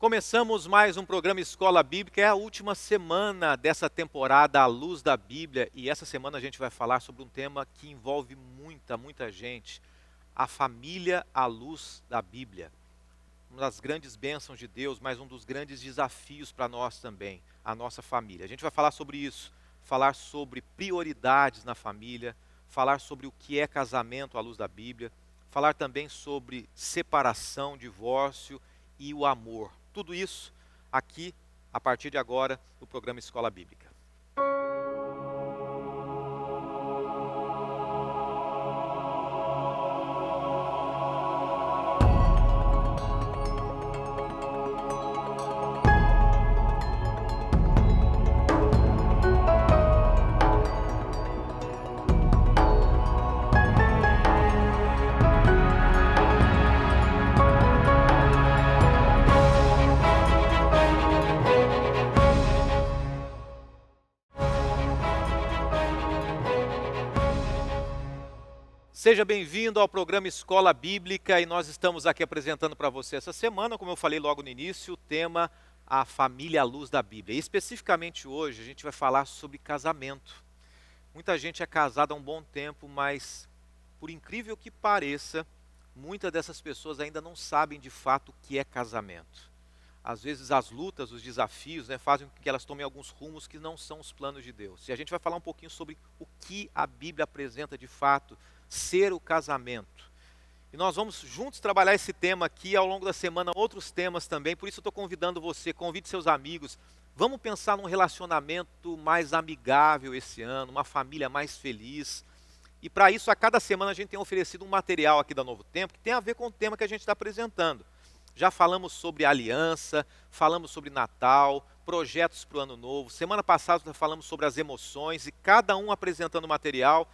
Começamos mais um programa Escola Bíblica, é a última semana dessa temporada à luz da Bíblia, e essa semana a gente vai falar sobre um tema que envolve muita gente, a família à luz da Bíblia. Uma das grandes bênçãos de Deus, mas um dos grandes desafios para nós também, a nossa família. A gente vai falar sobre isso, falar sobre prioridades na família, falar sobre o que é casamento à luz da Bíblia, falar também sobre separação, divórcio e o amor. Tudo isso aqui, a partir de agora, no programa Escola Bíblica. Seja bem-vindo ao programa Escola Bíblica e nós estamos aqui apresentando para você essa semana, como eu falei logo no início, o tema A Família à Luz da Bíblia. E especificamente hoje a gente vai falar sobre casamento. Muita gente é casada há um bom tempo, mas por incrível que pareça, muitas dessas pessoas ainda não sabem de fato o que é casamento. Às vezes as lutas, os desafios, fazem com que elas tomem alguns rumos que não são os planos de Deus. E a gente vai falar um pouquinho sobre o que a Bíblia apresenta de fato, ser o casamento. E nós vamos juntos trabalhar esse tema aqui ao longo da semana, outros temas também, por isso eu estou convidando você, convide seus amigos. Vamos pensar num relacionamento mais amigável esse ano, uma família mais feliz. E para isso, a cada semana a gente tem oferecido um material aqui da Novo Tempo, que tem a ver com o tema que a gente está apresentando. Já falamos sobre aliança, falamos sobre Natal, projetos para o Ano Novo. Semana passada falamos sobre as emoções e cada um apresentando material.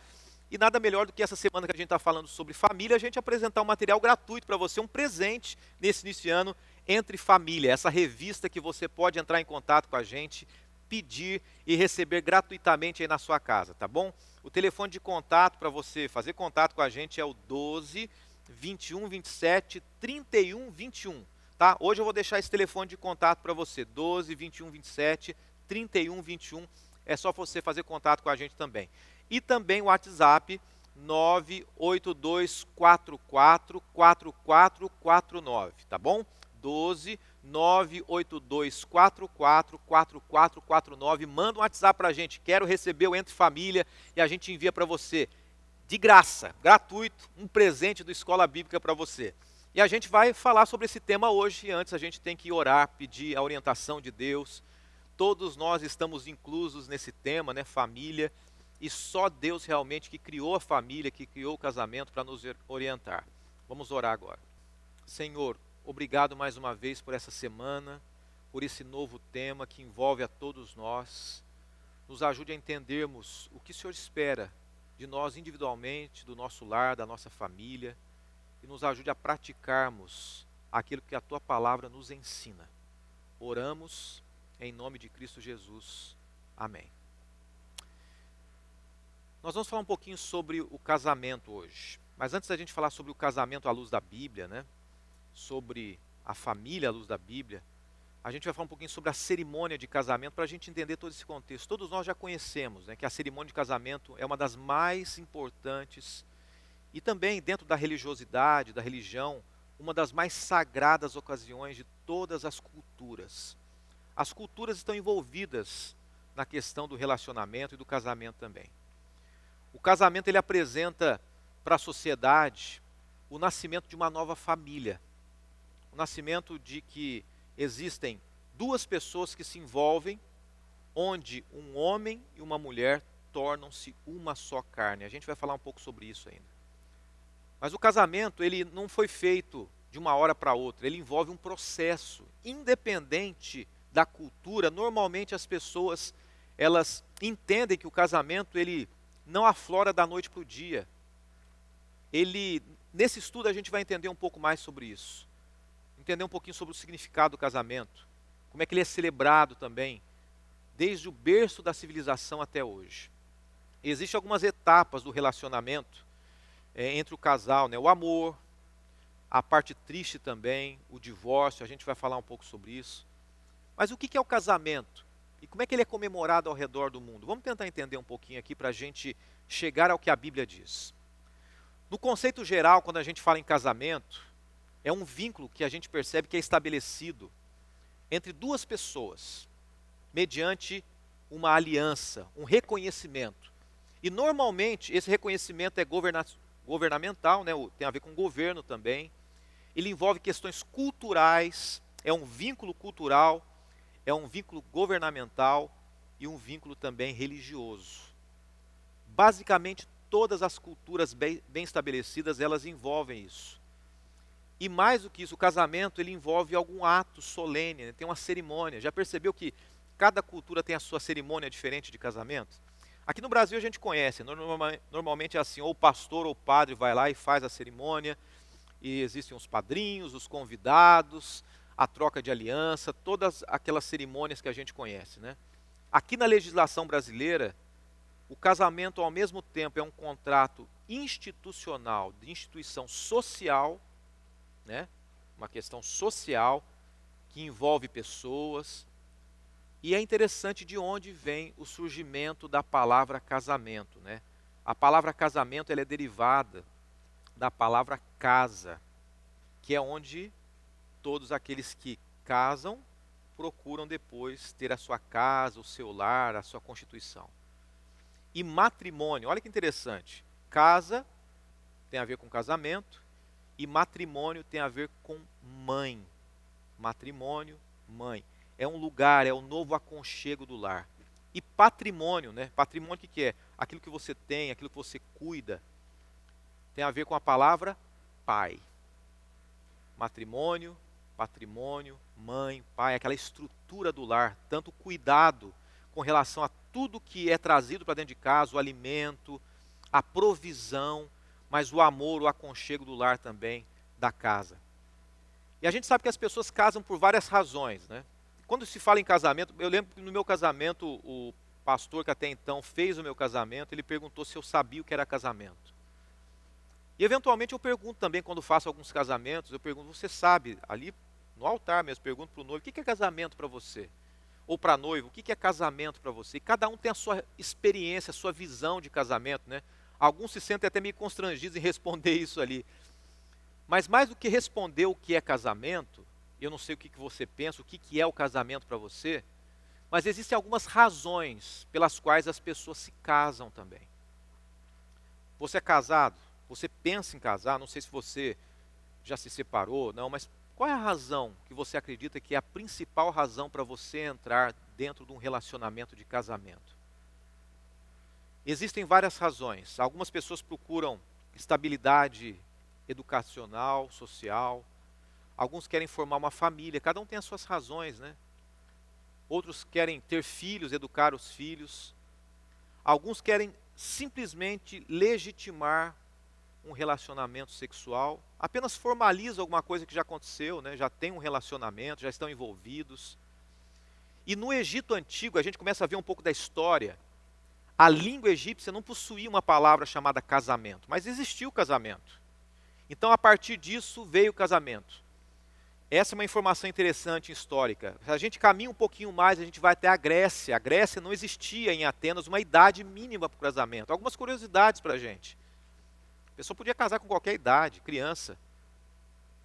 E nada melhor do que essa semana que a gente está falando sobre família, a gente apresentar um material gratuito para você, um presente nesse início de ano entre família. Essa revista que você pode entrar em contato com a gente, pedir e receber gratuitamente aí na sua casa, tá bom? O telefone de contato para você fazer contato com a gente é o 12 21 27 31 21, tá? Hoje eu vou deixar esse telefone de contato para você, 12 21 27 31 21, é só você fazer contato com a gente também. E também o WhatsApp 982444449, tá bom? 12 982444449, manda um WhatsApp para a gente, quero receber o Entre Família e a gente envia para você. De graça, gratuito, um presente do Escola Bíblica para você. E a gente vai falar sobre esse tema hoje, e antes a gente tem que orar, pedir a orientação de Deus. Todos nós estamos inclusos nesse tema, família, e só Deus realmente que criou a família, que criou o casamento para nos orientar. Vamos orar agora. Senhor, obrigado mais uma vez por essa semana, por esse novo tema que envolve a todos nós. Nos ajude a entendermos o que o Senhor espera de nós individualmente, do nosso lar, da nossa família, e nos ajude a praticarmos aquilo que a Tua palavra nos ensina. Oramos em nome de Cristo Jesus. Amém. Nós vamos falar um pouquinho sobre o casamento hoje. Mas antes da gente falar sobre o casamento à luz da Bíblia, sobre a família à luz da Bíblia, a gente vai falar um pouquinho sobre a cerimônia de casamento para a gente entender todo esse contexto. Todos nós já conhecemos que a cerimônia de casamento é uma das mais importantes e também dentro da religiosidade, da religião, uma das mais sagradas ocasiões de todas as culturas. As culturas estão envolvidas na questão do relacionamento e do casamento também. O casamento ele apresenta para a sociedade o nascimento de uma nova família. O nascimento de que existem duas pessoas que se envolvem, onde um homem e uma mulher tornam-se uma só carne. A gente vai falar um pouco sobre isso ainda. Mas o casamento ele não foi feito de uma hora para outra, ele envolve um processo. Independente da cultura, normalmente as pessoas elas entendem que o casamento ele não aflora da noite para o dia. Nesse estudo a gente vai entender um pouco mais sobre isso. Entender um pouquinho sobre o significado do casamento. Como é que ele é celebrado também, desde o berço da civilização até hoje. Existem algumas etapas do relacionamento entre o casal, o amor, a parte triste também, o divórcio, a gente vai falar um pouco sobre isso. Mas o que é o casamento? E como é que ele é comemorado ao redor do mundo? Vamos tentar entender um pouquinho aqui para a gente chegar ao que a Bíblia diz. No conceito geral, quando a gente fala em casamento, é um vínculo que a gente percebe que é estabelecido entre duas pessoas, mediante uma aliança, um reconhecimento. E normalmente esse reconhecimento é governamental, né? Tem a ver com governo também. Ele envolve questões culturais, é um vínculo cultural, é um vínculo governamental e um vínculo também religioso. Basicamente, todas as culturas bem estabelecidas, elas envolvem isso. E mais do que isso, o casamento, ele envolve algum ato solene, né? Tem uma cerimônia. Já percebeu que cada cultura tem a sua cerimônia diferente de casamento? Aqui no Brasil a gente conhece, normalmente é assim, ou o pastor ou o padre vai lá e faz a cerimônia, e existem os padrinhos, os convidados, a troca de aliança, todas aquelas cerimônias que a gente conhece, né? Aqui na legislação brasileira, o casamento ao mesmo tempo é um contrato institucional, de instituição social, né? Uma questão social que envolve pessoas. E é interessante de onde vem o surgimento da palavra casamento, né? A palavra casamento ela é derivada da palavra casa, que é onde todos aqueles que casam procuram depois ter a sua casa, o seu lar, a sua constituição. E matrimônio, olha que interessante, casa tem a ver com casamento e matrimônio tem a ver com mãe. Matrimônio, mãe. É um lugar, é o novo aconchego do lar. E patrimônio, né? Patrimônio o que é? Aquilo que você tem, aquilo que você cuida. Tem a ver com a palavra pai. Matrimônio, patrimônio, mãe, pai, aquela estrutura do lar, tanto cuidado com relação a tudo que é trazido para dentro de casa, o alimento, a provisão, mas o amor, o aconchego do lar também, da casa. E a gente sabe que as pessoas casam por várias razões, né? Quando se fala em casamento, eu lembro que no meu casamento, o pastor que até então fez o meu casamento, ele perguntou se eu sabia o que era casamento. E eventualmente eu pergunto também, quando faço alguns casamentos, eu pergunto, você sabe, ali no altar mesmo, pergunto para o noivo, o que é casamento para você? Ou para a noiva, o que é casamento para você? E cada um tem a sua experiência, a sua visão de casamento, né? Alguns se sentem até meio constrangidos em responder isso ali. Mas mais do que responder o que é casamento, eu não sei o que você pensa, o que é o casamento para você, mas existem algumas razões pelas quais as pessoas se casam também. Você é casado? Você pensa em casar? Não sei se você já se separou, não, mas qual é a razão que você acredita que é a principal razão para você entrar dentro de um relacionamento de casamento? Existem várias razões. Algumas pessoas procuram estabilidade educacional, social. Alguns querem formar uma família, cada um tem as suas razões, né? Outros querem ter filhos, educar os filhos. Alguns querem simplesmente legitimar um relacionamento sexual, apenas formaliza alguma coisa que já aconteceu, né? Já tem um relacionamento, já estão envolvidos. E no Egito Antigo, a gente começa a ver um pouco da história. A língua egípcia não possuía uma palavra chamada casamento, mas existiu o casamento. Então, a partir disso, veio o casamento. Essa é uma informação interessante histórica. Se a gente caminha um pouquinho mais, a gente vai até a Grécia. A Grécia não existia em Atenas uma idade mínima para o casamento. Algumas curiosidades para a gente. A pessoa podia casar com qualquer idade, criança.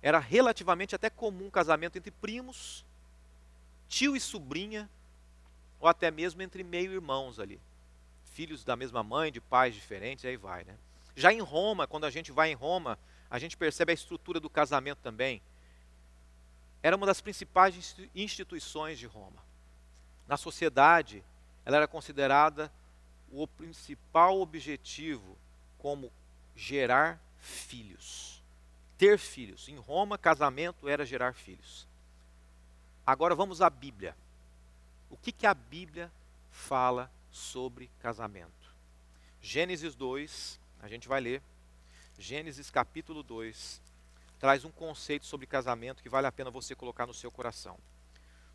Era relativamente até comum casamento entre primos, tio e sobrinha, ou até mesmo entre meio-irmãos ali. Filhos da mesma mãe, de pais diferentes, aí vai, né? Já em Roma, quando a gente vai em Roma, a gente percebe a estrutura do casamento também. Era uma das principais instituições de Roma. Na sociedade, ela era considerada o principal objetivo como gerar filhos. Ter filhos. Em Roma, casamento era gerar filhos. Agora vamos à Bíblia. O que a Bíblia fala sobre casamento? Gênesis 2, a gente vai ler. Gênesis capítulo 2, traz um conceito sobre casamento que vale a pena você colocar no seu coração.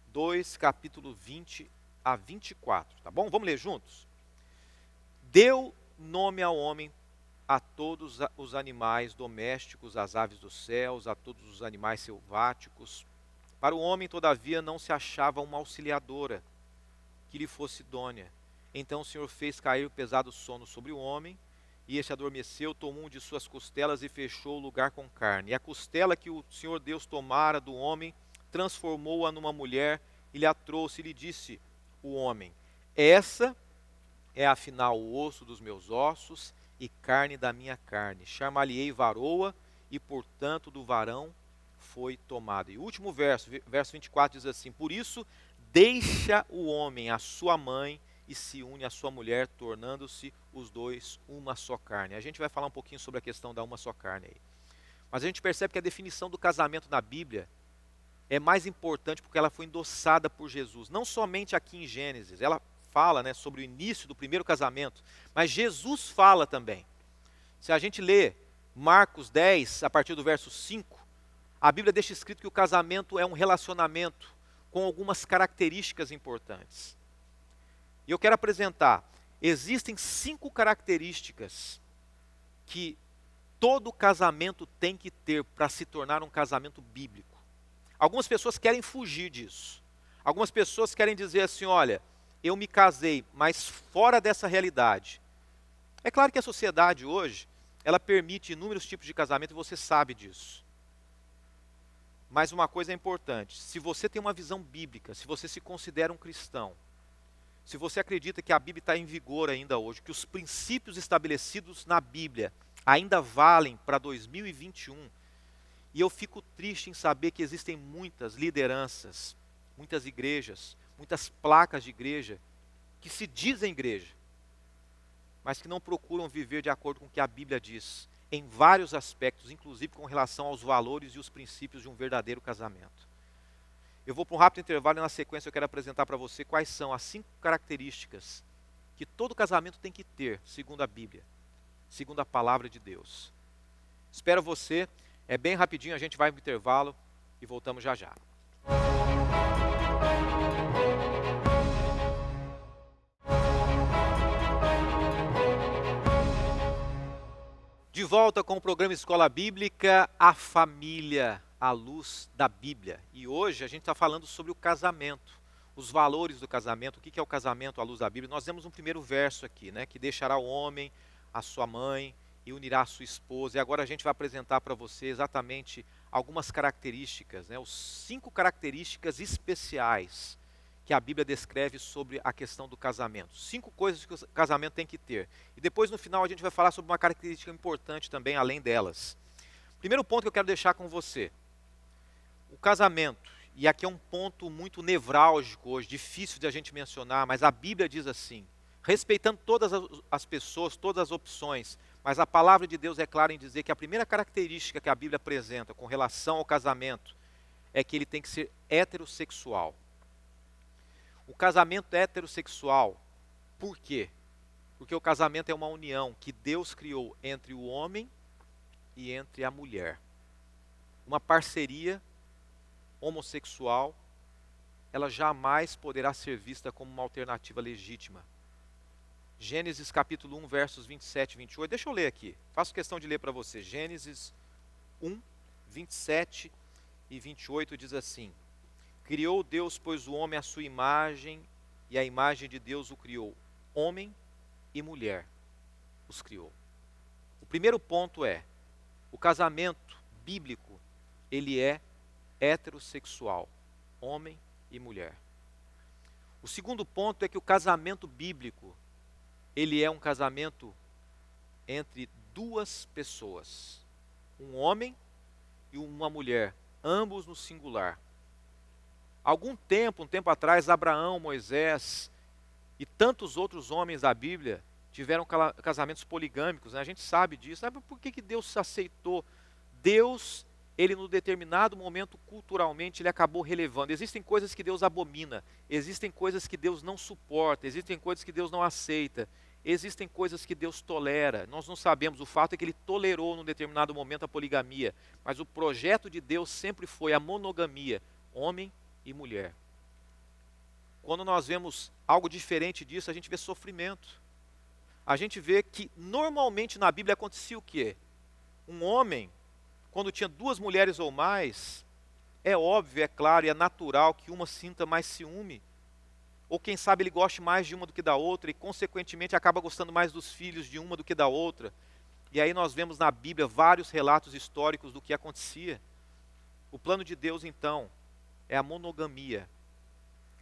2, capítulo 20 a 24, tá bom? Vamos ler juntos? Deu nome ao homem a todos os animais domésticos, às aves dos céus, a todos os animais selváticos. Para o homem, todavia, não se achava uma auxiliadora que lhe fosse idônea. Então o Senhor fez cair o pesado sono sobre o homem, e este adormeceu, tomou um de suas costelas e fechou o lugar com carne. E a costela que o Senhor Deus tomara do homem, transformou-a numa mulher, e lhe a trouxe, e lhe disse o homem: essa é afinal o osso dos meus ossos e carne da minha carne. Chamar-lhe-ei varoa, e portanto do varão foi tomado. E o último verso, verso 24, diz assim: por isso deixa o homem a sua mãe e se une à sua mulher, tornando-se os dois uma só carne. A gente vai falar um pouquinho sobre a questão da uma só carne aí. Mas a gente percebe que a definição do casamento na Bíblia é mais importante porque ela foi endossada por Jesus. Não somente aqui em Gênesis, ela fala, né, sobre o início do primeiro casamento, mas Jesus fala também. Se a gente lê Marcos 10, a partir do verso 5, a Bíblia deixa escrito que o casamento é um relacionamento com algumas características importantes. E eu quero apresentar, existem 5 características que todo casamento tem que ter para se tornar um casamento bíblico. Algumas pessoas querem fugir disso. Algumas pessoas querem dizer assim, olha, eu me casei, mas fora dessa realidade. É claro que a sociedade hoje, ela permite inúmeros tipos de casamento e você sabe disso. Mas uma coisa é importante, se você tem uma visão bíblica, se você se considera um cristão, se você acredita que a Bíblia está em vigor ainda hoje, que os princípios estabelecidos na Bíblia ainda valem para 2021, e eu fico triste em saber que existem muitas lideranças, muitas igrejas, muitas placas de igreja, que se dizem igreja, mas que não procuram viver de acordo com o que a Bíblia diz, em vários aspectos, inclusive com relação aos valores e os princípios de um verdadeiro casamento. Eu vou para um rápido intervalo e na sequência eu quero apresentar para você quais são as 5 características que todo casamento tem que ter, segundo a Bíblia, segundo a palavra de Deus. Espero você, é bem rapidinho, a gente vai para o intervalo e voltamos já já. De volta com o programa Escola Bíblica, a família à luz da Bíblia. E hoje a gente está falando sobre o casamento, os valores do casamento, o que é o casamento à luz da Bíblia. Nós temos um primeiro verso aqui, né, que deixará o homem, a sua mãe e unirá a sua esposa. E agora a gente vai apresentar para você exatamente algumas características, né, os 5 características especiais que a Bíblia descreve sobre a questão do casamento. 5 coisas que o casamento tem que ter. E depois no final a gente vai falar sobre uma característica importante também, além delas. Primeiro ponto que eu quero deixar com você. O casamento, e aqui é um ponto muito nevrálgico hoje, difícil de a gente mencionar, mas a Bíblia diz assim, respeitando todas as pessoas, todas as opções, mas a palavra de Deus é clara em dizer que a primeira característica que a Bíblia apresenta com relação ao casamento é que ele tem que ser heterossexual. O casamento é heterossexual, por quê? Porque o casamento é uma união que Deus criou entre o homem e entre a mulher. Uma parceria homossexual, ela jamais poderá ser vista como uma alternativa legítima. Gênesis capítulo 1, versos 27 e 28, deixa eu ler aqui, faço questão de ler para você. Gênesis 1, 27 e 28 diz assim: criou Deus, pois, o homem à sua imagem, e a imagem de Deus o criou. Homem e mulher os criou. O primeiro ponto é, o casamento bíblico, ele é heterossexual, homem e mulher. O segundo ponto é que o casamento bíblico, ele é um casamento entre 2 pessoas, um homem e uma mulher, ambos no singular. Um tempo atrás, Abraão, Moisés e tantos outros homens da Bíblia tiveram casamentos poligâmicos, né? A gente sabe disso. Sabe por que Deus aceitou? Deus, ele no determinado momento, culturalmente, ele acabou relevando. Existem coisas que Deus abomina, existem coisas que Deus não suporta, existem coisas que Deus não aceita, existem coisas que Deus tolera. Nós não sabemos, o fato é que ele tolerou num determinado momento a poligamia, mas o projeto de Deus sempre foi a monogamia, homem e mulher. Quando nós vemos algo diferente disso, a gente vê sofrimento. a gente vê que normalmente na Bíblia acontecia o quê? Um homem, quando tinha duas mulheres ou mais, é óbvio, é claro e é natural que uma sinta mais ciúme, ou quem sabe ele goste mais de uma do que da outra e consequentemente acaba gostando mais dos filhos de uma do que da outra. E aí nós vemos na Bíblia vários relatos históricos do que acontecia. O plano de Deus então é a monogamia.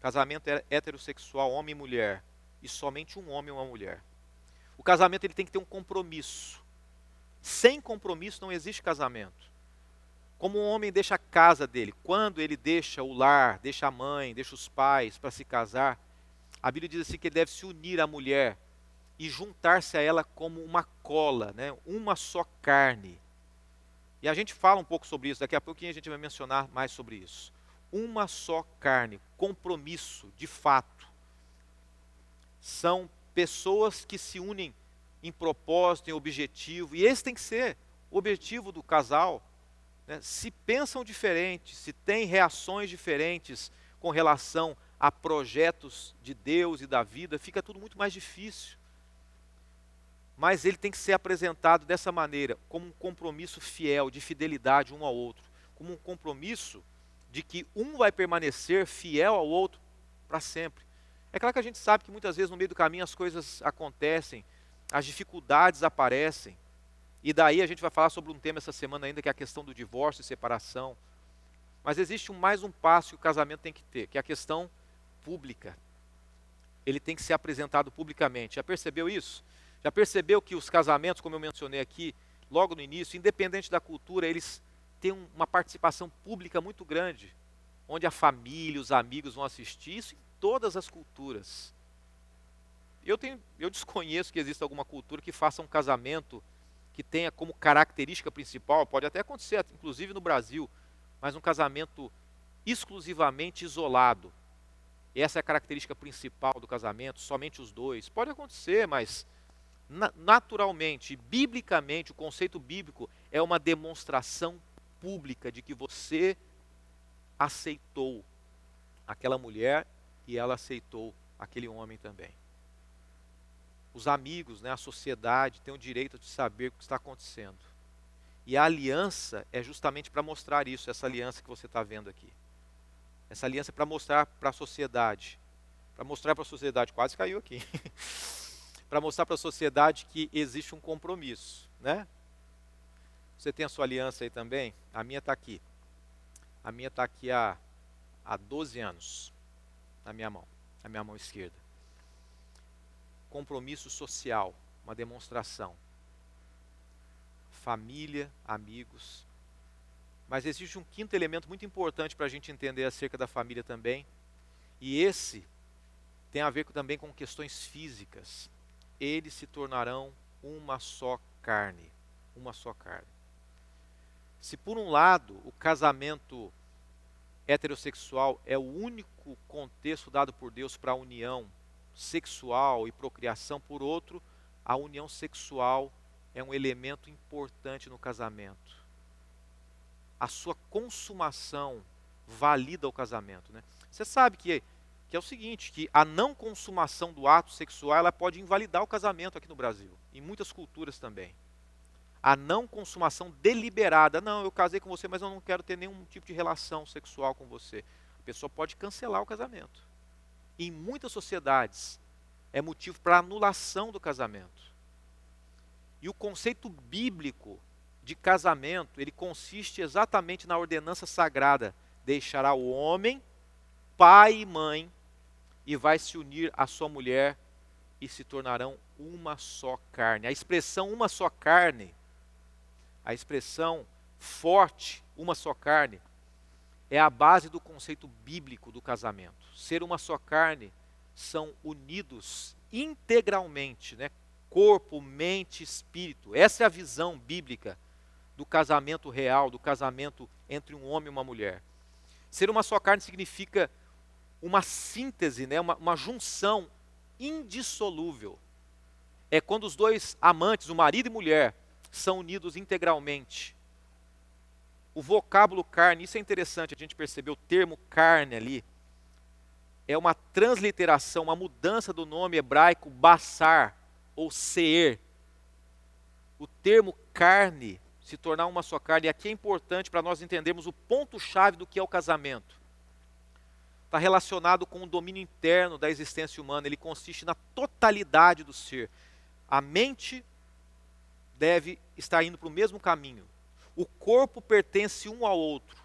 Casamento heterossexual, homem e mulher, e somente um homem e uma mulher. O casamento ele tem que ter um compromisso. Sem compromisso não existe casamento. Como um homem deixa a casa dele, quando ele deixa o lar, deixa a mãe, deixa os pais para se casar, a Bíblia diz assim que ele deve se unir à mulher e juntar-se a ela como uma cola, né? Uma só carne. E a gente fala um pouco sobre isso, daqui a pouquinho a gente vai mencionar mais sobre isso. Uma só carne, compromisso, de fato. São pessoas que se unem em propósito, em objetivo, e esse tem que ser o objetivo do casal. Né? Se pensam diferente, se têm reações diferentes com relação a projetos de Deus e da vida, fica tudo muito mais difícil. Mas ele tem que ser apresentado dessa maneira, como um compromisso fiel, de fidelidade um ao outro, como um compromisso de que um vai permanecer fiel ao outro para sempre. É claro que a gente sabe que muitas vezes no meio do caminho as coisas acontecem, as dificuldades aparecem, e daí a gente vai falar sobre um tema essa semana ainda, que é a questão do divórcio e separação. Mas existe mais um passo que o casamento tem que ter, que é a questão pública. Ele tem que ser apresentado publicamente. Já percebeu isso? Já percebeu que os casamentos, como eu mencionei aqui, logo no início, independente da cultura, eles têm uma participação pública muito grande, onde a família, os amigos vão assistir, isso em todas as culturas. Eu desconheço que exista alguma cultura que faça um casamento que tenha como característica principal, pode até acontecer, inclusive no Brasil, mas um casamento exclusivamente isolado. Essa é a característica principal do casamento, somente os dois. Pode acontecer, mas naturalmente, biblicamente, o conceito bíblico é uma demonstração pública de que você aceitou aquela mulher e ela aceitou aquele homem também. Os amigos, né, a sociedade tem o direito de saber o que está acontecendo. E a aliança é justamente para mostrar isso, essa aliança que você está vendo aqui. Essa aliança é para mostrar para a sociedade. Para mostrar para a sociedade, quase caiu aqui. Para mostrar para a sociedade que existe um compromisso, né? Você tem a sua aliança aí também? A minha está aqui. A minha está aqui há 12 anos, na minha mão esquerda. Compromisso social, uma demonstração. Família, amigos. Mas existe um quinto elemento muito importante para a gente entender acerca da família também. E esse tem a ver também com questões físicas. Eles se tornarão uma só carne. Uma só carne. Se por um lado o casamento heterossexual é o único contexto dado por Deus para a união sexual e procriação, por outro, a união sexual é um elemento importante no casamento. A sua consumação valida o casamento, né? Você sabe que é o seguinte, que a não consumação do ato sexual, ela pode invalidar o casamento aqui no Brasil, em muitas culturas também. A não consumação deliberada, não, eu casei com você, mas eu não quero ter nenhum tipo de relação sexual com você. A pessoa pode cancelar o casamento. Em muitas sociedades, é motivo para anulação do casamento. E o conceito bíblico de casamento, ele consiste exatamente na ordenança sagrada. Deixará o homem, pai e mãe, e vai se unir à sua mulher, e se tornarão uma só carne. A expressão uma só carne, a expressão forte, uma só carne, é a base do conceito bíblico do casamento. Ser uma só carne são unidos integralmente, né? Corpo, mente, espírito. Essa é a visão bíblica do casamento real, do casamento entre um homem e uma mulher. Ser uma só carne significa uma síntese, né? uma junção indissolúvel. É quando os dois amantes, o marido e mulher, são unidos integralmente. O vocábulo carne, isso é interessante, a gente percebeu o termo carne ali, é uma transliteração, uma mudança do nome hebraico basar, ou ser. O termo carne, se tornar uma só carne, e aqui é importante para nós entendermos o ponto-chave do que é o casamento. Está relacionado com o domínio interno da existência humana, ele consiste na totalidade do ser. A mente deve estar indo para o mesmo caminho. O corpo pertence um ao outro.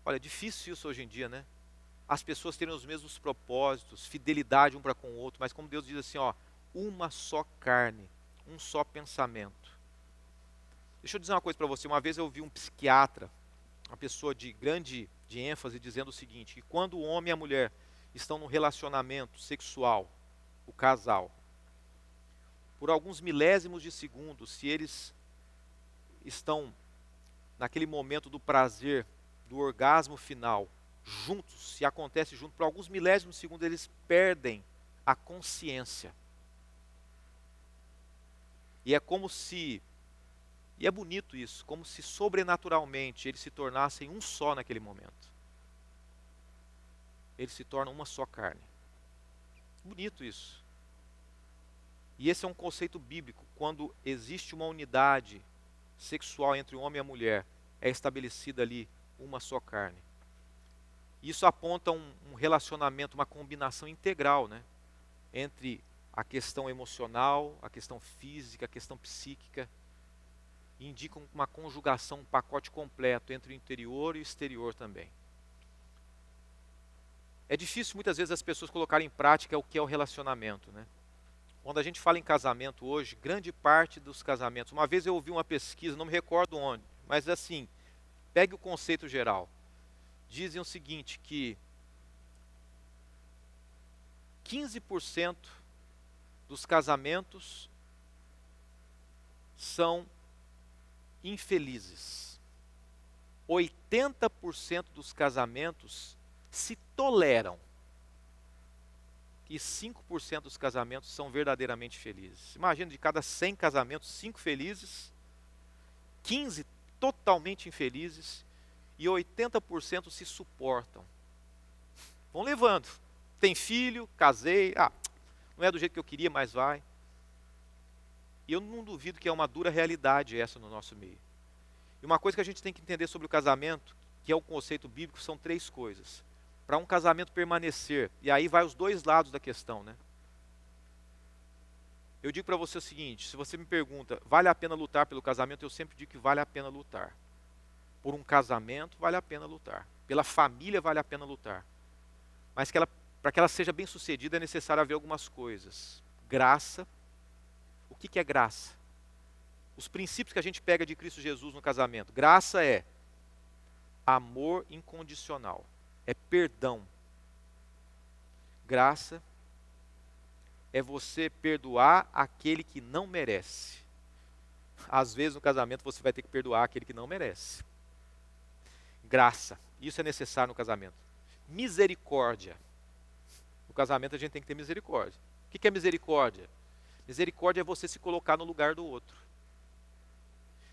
Olha, é difícil isso hoje em dia, né? As pessoas terem os mesmos propósitos, fidelidade um para com o outro, mas como Deus diz assim, ó, uma só carne, um só pensamento. Deixa eu dizer uma coisa para você, uma vez eu ouvi um psiquiatra, uma pessoa de grande ênfase, dizendo o seguinte, que quando o homem e a mulher estão num relacionamento sexual, o casal, por alguns milésimos de segundo, se eles estão naquele momento do prazer, do orgasmo final, juntos, se acontece junto, por alguns milésimos de segundo eles perdem a consciência. E é como se, e é bonito isso, como se sobrenaturalmente eles se tornassem um só naquele momento. Eles se tornam uma só carne. Bonito isso. E esse é um conceito bíblico, quando existe uma unidade sexual entre o homem e a mulher, é estabelecida ali uma só carne. Isso aponta um relacionamento, uma combinação integral, né? Entre a questão emocional, a questão física, a questão psíquica. E indica uma conjugação, um pacote completo entre o interior e o exterior também. É difícil muitas vezes as pessoas colocarem em prática o que é o relacionamento, né? Quando a gente fala em casamento hoje, grande parte dos casamentos, uma vez eu ouvi uma pesquisa, não me recordo onde, mas assim, pegue o conceito geral. Dizem o seguinte, que 15% dos casamentos são infelizes. 80% dos casamentos se toleram. E 5% dos casamentos são verdadeiramente felizes. Imagina, de cada 100 casamentos, 5 felizes, 15 totalmente infelizes e 80% se suportam. Vão levando. Tem filho, casei, não é do jeito que eu queria, mas vai. E eu não duvido que é uma dura realidade essa no nosso meio. E uma coisa que a gente tem que entender sobre o casamento, que é o conceito bíblico, são 3 coisas. Para um casamento permanecer, e aí vai os 2 lados da questão, né? Eu digo para você o seguinte, se você me pergunta, vale a pena lutar pelo casamento? Eu sempre digo que vale a pena lutar. Por um casamento, vale a pena lutar. Pela família, vale a pena lutar. Mas para que ela seja bem sucedida, é necessário haver algumas coisas. Graça. O que é graça? Os princípios que a gente pega de Cristo Jesus no casamento. Graça é amor incondicional. É perdão. Graça é você perdoar aquele que não merece. Às vezes no casamento você vai ter que perdoar aquele que não merece. Graça, isso é necessário no casamento. Misericórdia. No casamento a gente tem que ter misericórdia. O que é misericórdia? Misericórdia é você se colocar no lugar do outro.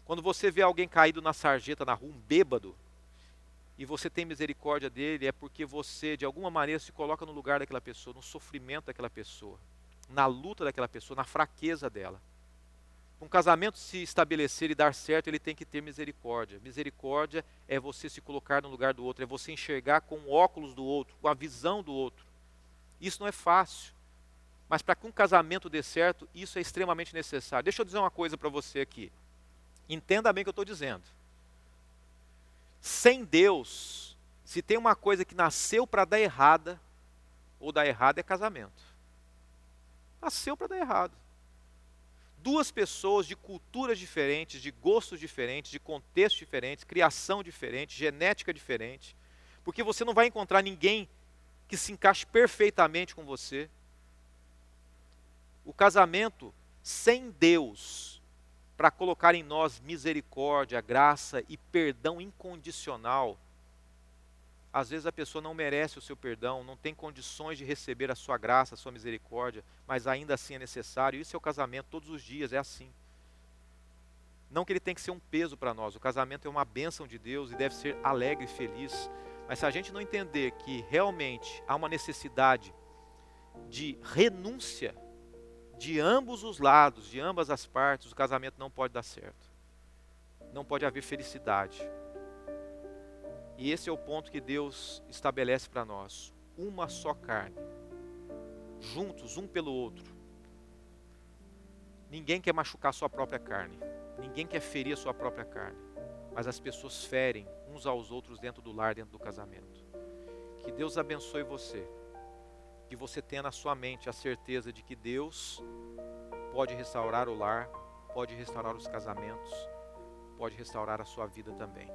Quando você vê alguém caído na sarjeta na rua, um bêbado, e você tem misericórdia dele, é porque você, de alguma maneira, se coloca no lugar daquela pessoa, no sofrimento daquela pessoa, na luta daquela pessoa, na fraqueza dela. Um casamento se estabelecer e dar certo, ele tem que ter misericórdia. Misericórdia é você se colocar no lugar do outro, é você enxergar com o óculos do outro, com a visão do outro. Isso não é fácil, mas para que um casamento dê certo, isso é extremamente necessário. Deixa eu dizer uma coisa para você aqui. Entenda bem o que eu estou dizendo. Sem Deus, se tem uma coisa que nasceu para dar errada, ou dar errado, é casamento. Nasceu para dar errado. 2 pessoas de culturas diferentes, de gostos diferentes, de contextos diferentes, criação diferente, genética diferente, porque você não vai encontrar ninguém que se encaixe perfeitamente com você. O casamento sem Deus, para colocar em nós misericórdia, graça e perdão incondicional, às vezes a pessoa não merece o seu perdão, não tem condições de receber a sua graça, a sua misericórdia, mas ainda assim é necessário. Isso é o casamento, todos os dias, é assim. Não que ele tem que ser um peso para nós, o casamento é uma bênção de Deus e deve ser alegre e feliz, mas se a gente não entender que realmente há uma necessidade de renúncia, de ambos os lados, de ambas as partes, o casamento não pode dar certo. Não pode haver felicidade. E esse é o ponto que Deus estabelece para nós. Uma só carne. Juntos, um pelo outro. Ninguém quer machucar sua própria carne. Ninguém quer ferir a sua própria carne. Mas as pessoas ferem uns aos outros dentro do lar, dentro do casamento. Que Deus abençoe você. Que você tenha na sua mente a certeza de que Deus pode restaurar o lar, pode restaurar os casamentos, pode restaurar a sua vida também.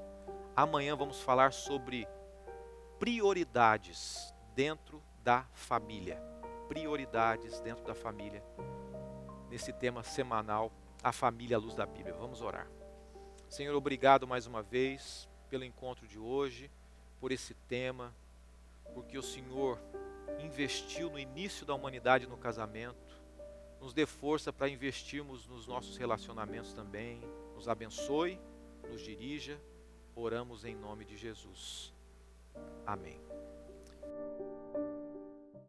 Amanhã vamos falar sobre prioridades dentro da família. Prioridades dentro da família. Nesse tema semanal, a família à luz da Bíblia. Vamos orar. Senhor, obrigado mais uma vez pelo encontro de hoje, por esse tema, porque o Senhor investiu no início da humanidade no casamento. Nos dê força para investirmos nos nossos relacionamentos também. Nos abençoe, nos dirija. Oramos em nome de Jesus. Amém.